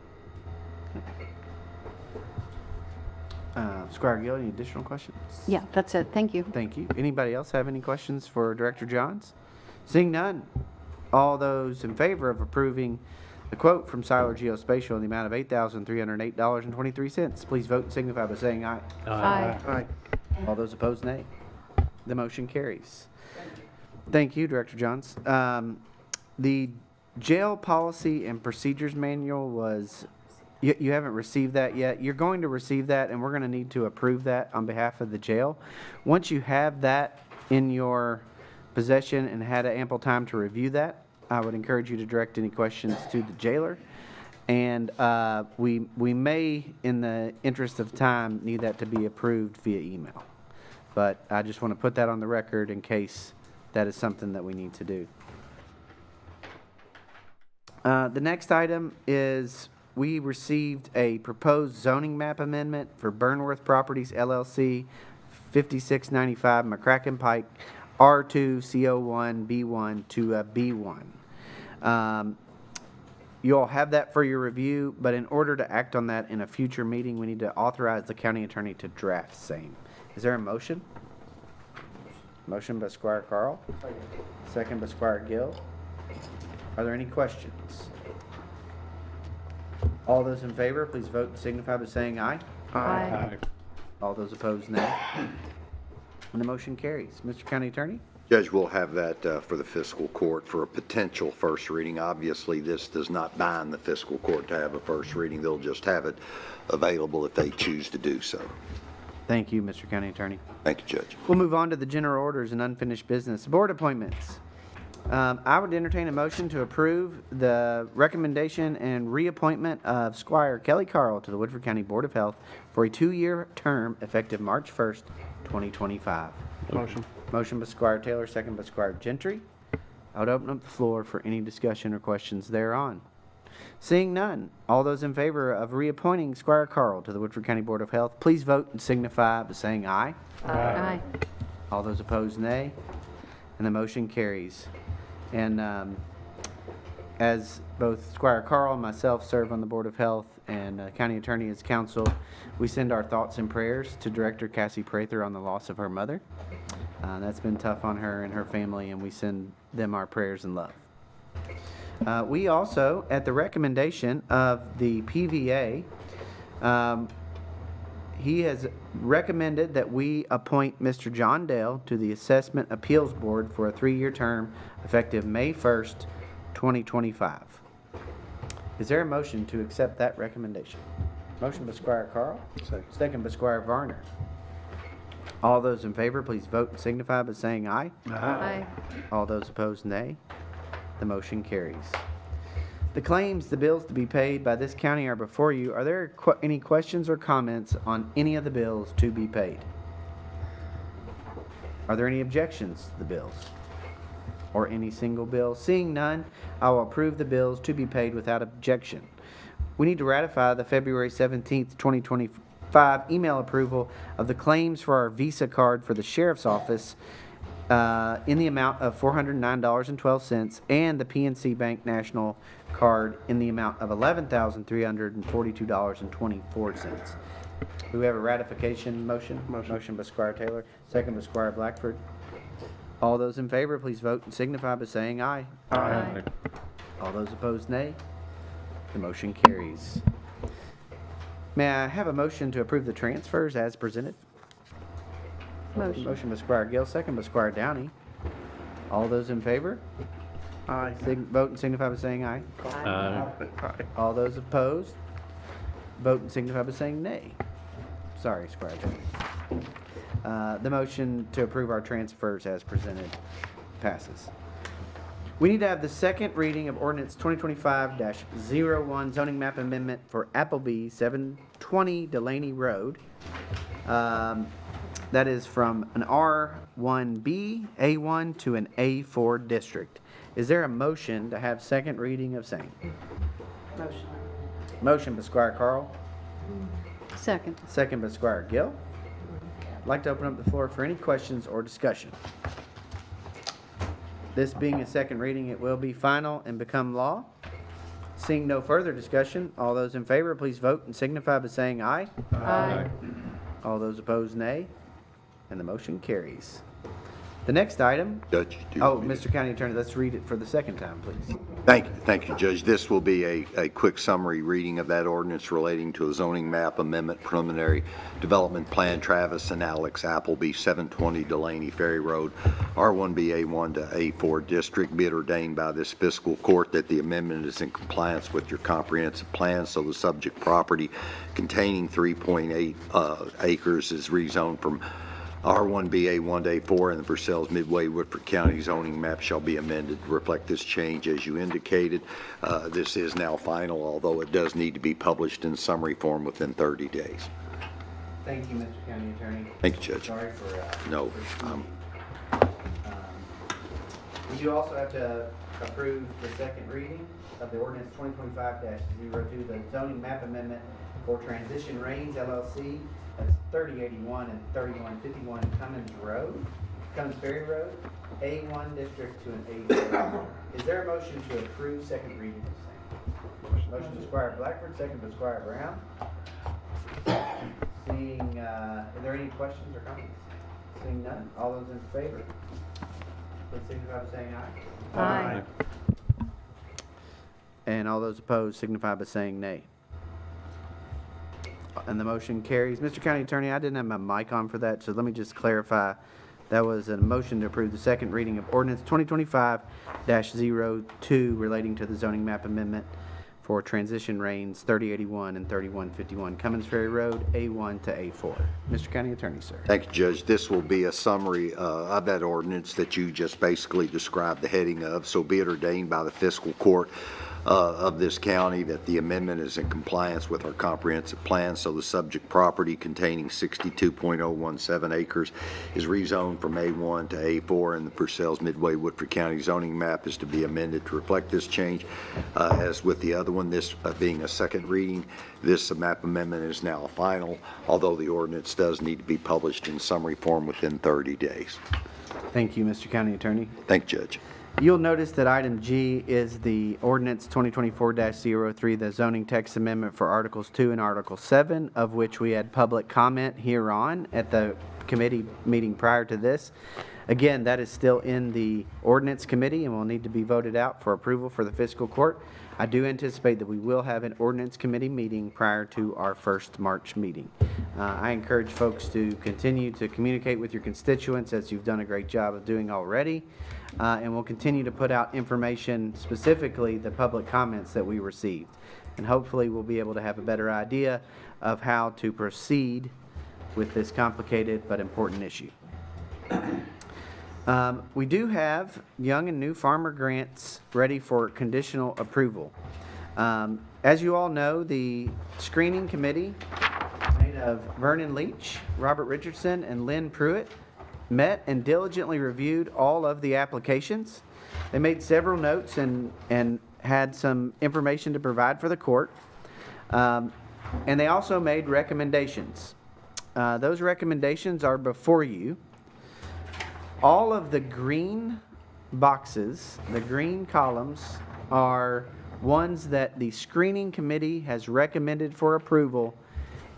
Squire Gill, any additional questions? Yeah, that's it. Thank you. Thank you. Anybody else have any questions for Director Johns? Seeing none, all those in favor of approving the quote from Seiler Geospatial in the amount of $8,308.23, please vote and signify by saying aye. Aye. Aye. All those opposed, nay. The motion carries. Thank you, Director Johns. The jail policy and procedures manual was You haven't received that yet. You're going to receive that, and we're going to need to approve that on behalf of the jail. Once you have that in your possession and had ample time to review that, I would encourage you to direct any questions to the jailer. And we may, in the interest of time, need that to be approved via email. But I just want to put that on the record in case that is something that we need to do. The next item is we received a proposed zoning map amendment for Burnworth Properties LLC, 5695 McCracken Pike, R2 CO1 B1 to a B1. You all have that for your review, but in order to act on that in a future meeting, we need to authorize the county attorney to draft same. Is there a motion? Motion by Squire Carl. Second by Squire Gill. Are there any questions? All those in favor, please vote and signify by saying aye. Aye. All those opposed, nay. And the motion carries. Mr. County Attorney? Judge, we'll have that for the fiscal court for a potential first reading. Obviously, this does not bind the fiscal court to have a first reading. They'll just have it available if they choose to do so. Thank you, Mr. County Attorney. Thank you, Judge. We'll move on to the general orders and unfinished business. Board appointments. I would entertain a motion to approve the recommendation and reappointment of Squire Kelly Carl to the Woodford County Board of Health for a 2-year term effective March 1st, 2025. Motion. Motion by Squire Taylor, second by Squire Gentry. I would open up the floor for any discussion or questions thereon. Seeing none, all those in favor of reappointing Squire Carl to the Woodford County Board of Health, please vote and signify by saying aye. Aye. All those opposed, nay. And the motion carries. And as both Squire Carl and myself serve on the Board of Health and County Attorney as counsel, we send our thoughts and prayers to Director Cassie Prather on the loss of her mother. That's been tough on her and her family, and we send them our prayers and love. We also, at the recommendation of the PVA, he has recommended that we appoint Mr. John Dale to the Assessment Appeals Board for a 3-year term effective May 1st, 2025. Is there a motion to accept that recommendation? Motion by Squire Carl. Second by Squire Varner. All those in favor, please vote and signify by saying aye. Aye. All those opposed, nay. The motion carries. The claims, the bills to be paid by this county are before you. Are there any questions or comments on any of the bills to be paid? Are there any objections to the bills or any single bill? Seeing none, I will approve the bills to be paid without objection. We need to ratify the February 17th, 2025 email approval of the claims for our Visa card for the Sheriff's Office in the amount of $409.12 and the PNC Bank National card in the amount of $11,342.24. Do we have a ratification motion? Motion by Squire Taylor, second by Squire Blackford. All those in favor, please vote and signify by saying aye. Aye. All those opposed, nay. The motion carries. May I have a motion to approve the transfers as presented? Motion. Motion by Squire Gill, second by Squire Downey. All those in favor? Aye. Vote and signify by saying aye. Aye. All those opposed? Vote and signify by saying nay. Sorry, Squire Downey. The motion to approve our transfers as presented passes. We need to have the second reading of ordinance 2025-01 zoning map amendment for Appleby 720 Delaney Road. That is from an R1B, A1 to an A4 district. Is there a motion to have second reading of same? Motion. Motion by Squire Carl. Second. Second by Squire Gill. I'd like to open up the floor for any questions or discussion. This being a second reading, it will be final and become law. Seeing no further discussion, all those in favor, please vote and signify by saying aye. Aye. All those opposed, nay. And the motion carries. The next item. Judge, do you Oh, want me Mr. County Attorney, let's read it for the second time, please. Thank you, Judge. This will be a quick summary reading of that ordinance relating to a zoning map amendment preliminary development plan, Travis and Alex Appleby, 720 Delaney Ferry Road, R1BA1 to A4 District. Be it ordained by this fiscal court that the amendment is in compliance with your comprehensive plan, so the subject property containing 3.8 acres is rezoned from R1BA1 to A4, and the Purcell's Midway Woodford County zoning map shall be amended to reflect this change as you indicated. This is now final, although it does need to be published in summary form within 30 days. Thank you, Mr. County Attorney. Thank you, Judge. Sorry for... No. You also have to approve the second reading of the ordinance 2025-02, the zoning map amendment for Transition Range LLC. That's 3081 and 3151 Cummins Ferry Road, A1 district to an A4. Is there a motion to approve second reading of the same? Motion by Squire Blackford, second by Squire Brown. Seeing, are there any questions or comments? Seeing none, all those in favor, please signify by saying aye. Aye. And all those opposed signify by saying nay. And the motion carries. Mr. County Attorney, I didn't have my mic on for that, so let me just clarify. That was a motion to approve the second reading of ordinance 2025-02 relating to the zoning map amendment for transition reigns 3081 and 3151 Cummins Ferry Road, A1 to A4. Mr. County Attorney, sir. Thank you, Judge. This will be a summary of that ordinance that you just basically described the heading of. So be it ordained by the fiscal court of this county that the amendment is in compliance with our comprehensive plan, so the subject property containing 62.017 acres is rezoned from A1 to A4, and the Purcell's Midway Woodford County zoning map is to be amended to reflect this change. As with the other one, this being a second reading, this map amendment is now final, although the ordinance does need to be published in summary form within 30 days. Thank you, Mr. County Attorney. Thank you, Judge. You'll notice that item G is the ordinance 2024-03, the zoning text amendment for Articles 2 and Article 7, of which we had public comment here on at the committee meeting prior to this. Again, that is still in the ordinance committee and will need to be voted out for approval for the fiscal court. I do anticipate that we will have an ordinance committee meeting prior to our first March meeting. I encourage folks to continue to communicate with your constituents, as you've done a great job of doing already. And we'll continue to put out information, specifically the public comments that we received. And hopefully we'll be able to have a better idea of how to proceed with this complicated but important issue. We do have young and new farmer grants ready for conditional approval. As you all know, the screening committee made of Vernon Leach, Robert Richardson, and Lynn Pruitt met and diligently reviewed all of the applications. They made several notes and had some information to provide for the court. And they also made recommendations. Those recommendations are before you. All of the green boxes, the green columns, are ones that the screening committee has recommended for approval,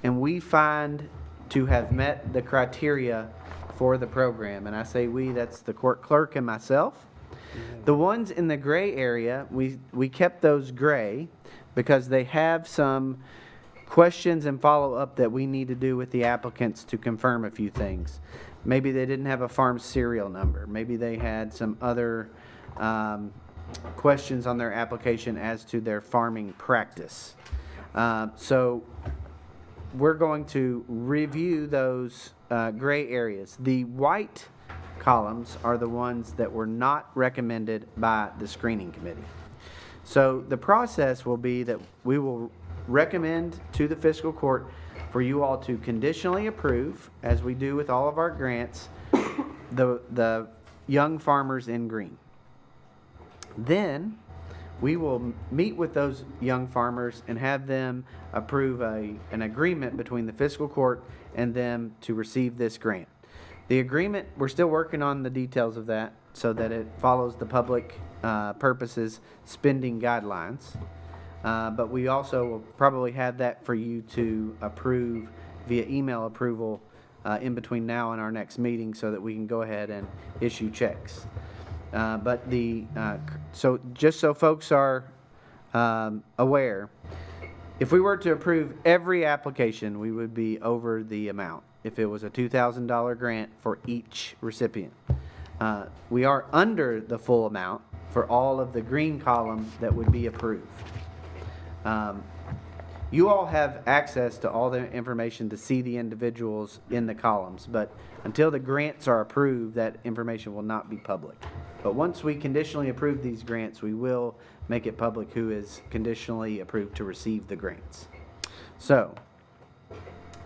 and we find to have met the criteria for the program. And I say we, that's the court clerk and myself. The ones in the gray area, we kept those gray because they have some questions and follow-up that we need to do with the applicants to confirm a few things. Maybe they didn't have a farm serial number. Maybe they had some other questions on their application as to their farming practice. So we're going to review those gray areas. The white columns are the ones that were not recommended by the screening committee. So the process will be that we will recommend to the fiscal court for you all to conditionally approve, as we do with all of our grants, the young farmers in green. Then we will meet with those young farmers and have them approve an agreement between the fiscal court and them to receive this grant. The agreement, we're still working on the details of that so that it follows the public purposes spending guidelines. But we also will probably have that for you to approve via email approval in between now and our next meeting so that we can go ahead and issue checks. So just so folks are aware, if we were to approve every application, we would be over the amount if it was a $2,000 grant for each recipient. We are under the full amount for all of the green columns that would be approved. You all have access to all the information to see the individuals in the columns, but until the grants are approved, that information will not be public. But once we conditionally approve these grants, we will make it public who is conditionally approved to receive the grants. So,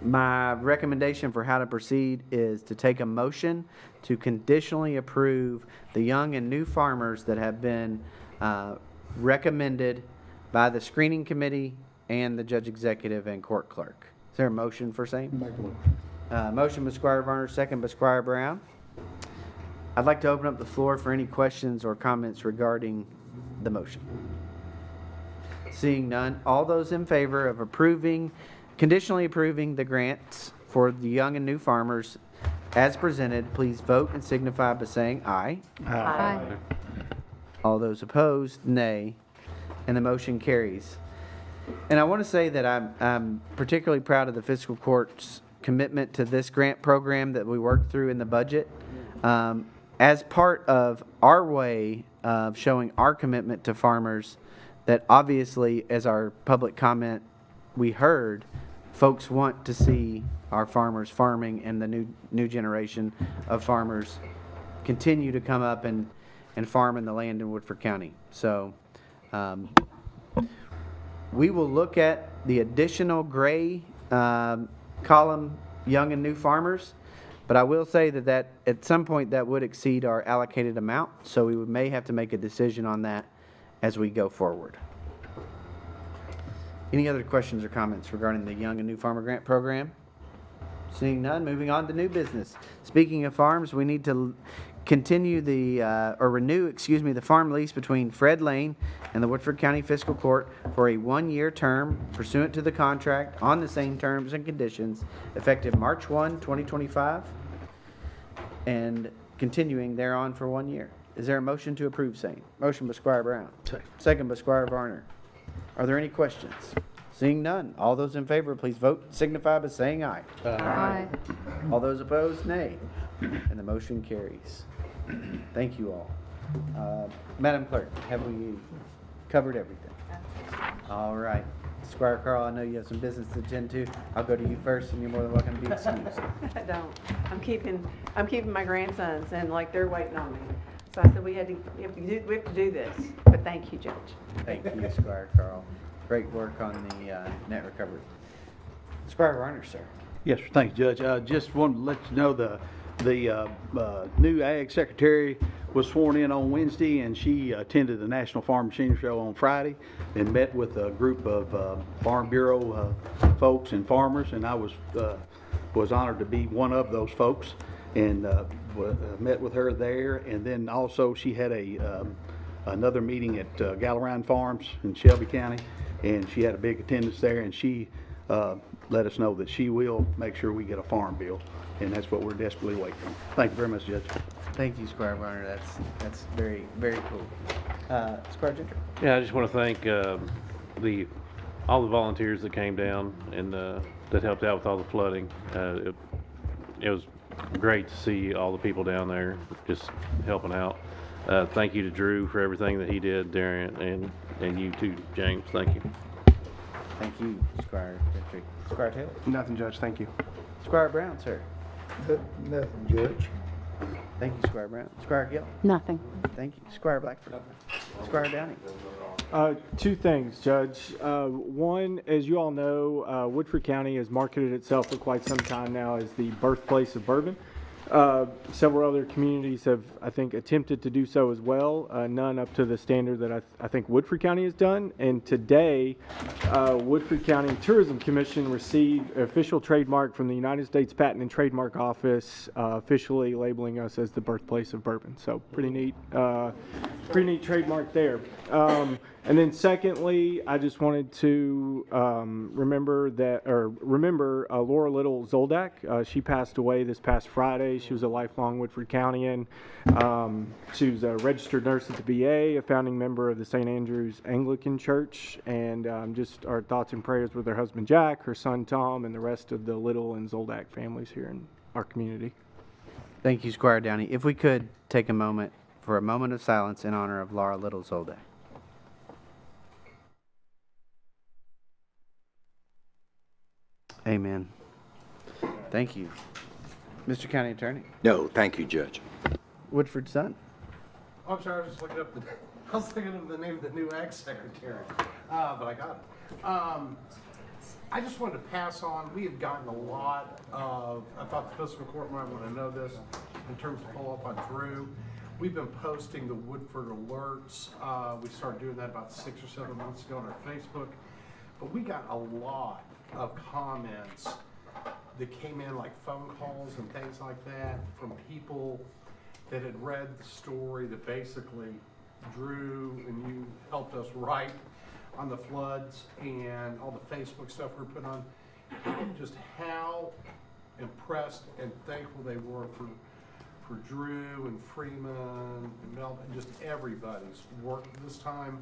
my recommendation for how to proceed is to take a motion to conditionally approve the young and new farmers that have been recommended by the screening committee and the judge executive and court clerk. Is there a motion for same? Motion by Squire Varner, second by Squire Brown. I'd like to open up the floor for any questions or comments regarding the motion. Seeing none, all those in favor of conditionally approving the grants for the young and new farmers as presented, please vote and signify by saying aye. Aye. All those opposed, nay, and the motion carries. And I want to say that I'm particularly proud of the fiscal court's commitment to this grant program that we worked through in the budget. As part of our way of showing our commitment to farmers, that obviously, as our public comment we heard, folks want to see our farmers farming and the new generation of farmers continue to come up and farm in the land in Woodford County. So we will look at the additional gray column, young and new farmers. But I will say that at some point that would exceed our allocated amount, so we may have to make a decision on that as we go forward. Any other questions or comments regarding the Young and New Farmer Grant Program? Seeing none, moving on to new business. Speaking of farms, we need to continue renew the farm lease between Fred Lane and the Woodford County Fiscal Court for a 1-year term pursuant to the contract on the same terms and conditions effective March 1, 2025 and continuing thereon for 1 year. Is there a motion to approve same? Motion by Squire Brown. Second by Squire Varner. Are there any questions? Seeing none, all those in favor, please vote, signify by saying aye. Aye. All those opposed, nay. And the motion carries. Thank you all. Madam Clerk, have we covered everything? All right. Squire Carl, I know you have some business to attend to. I'll go to you first, and you're more than welcome to be excused. I don't. I'm keeping my grandsons, and like they're waiting on me. So I said we have to do this. But thank you, Judge. Thank you, Squire Carl. Great work on the net recovery. Squire Varner, sir. Yes, sir. Thank you, Judge. Just wanted to let you know the new Ag Secretary was sworn in on Wednesday, and she attended the National Farm Machinery Show on Friday and met with a group of Farm Bureau folks and farmers, and I was honored to be one of those folks and met with her there. And then also she had another meeting at Gallarine Farms in Shelby County, and she had a big attendance there, and she let us know that she will make sure we get a farm bill, and that's what we're desperately waiting on. Thank you very much, Judge. Thank you, Squire Varner. That's very, very cool. Squire Gentry. Yeah, I just want to thank all the volunteers that came down and that helped out with all the flooding. It was great to see all the people down there just helping out. Thank you to Drew for everything that he did, Darren, and you too, James. Thank you. Thank you, Squire Gentry. Squire Taylor. Nothing, Judge. Thank you. Squire Brown, sir. Nothing, Judge. Thank you, Squire Brown. Squire Gill. Nothing. Thank you. Squire Blackford. Squire Downey. Two things, Judge. One, as you all know, Woodford County has marketed itself for quite some time now as the birthplace of bourbon. Several other communities have, I think, attempted to do so as well. None up to the standard that I think Woodford County has done. And today, Woodford County Tourism Commission received an official trademark from the United States Patent and Trademark Office, officially labeling us as the birthplace of bourbon. So pretty neat trademark there. And then secondly, I just wanted to remember Laura Little Zoldak. She passed away this past Friday. She was a lifelong Woodford Countyan. She was a registered nurse at the VA, a founding member of the St. Andrew's Anglican Church, and just our thoughts and prayers with her husband Jack, her son Tom, and the rest of the Little and Zoldak families here in our community. Thank you, Squire Downey. If we could take a moment for a moment of silence in honor of Laura Little Zoldak. Amen. Thank you. Mr. County Attorney. No, thank you, Judge. Woodford's son. Oh, I'm sorry, I was just looking up I was thinking of the name of the new Ag Secretary, but I got it. I just wanted to pass on, we have gotten a lot of, I thought the fiscal court might want to know this, in terms of follow up on Drew. We've been posting the Woodford alerts. We started doing that about 6 or 7 months ago on our Facebook, but we got a lot of comments that came in, like phone calls and things like that, from people that had read the story that basically Drew and you helped us write on the floods and all the Facebook stuff we're putting on, just how impressed and thankful they were for Drew and Freeman and Mel and just everybody's work this time.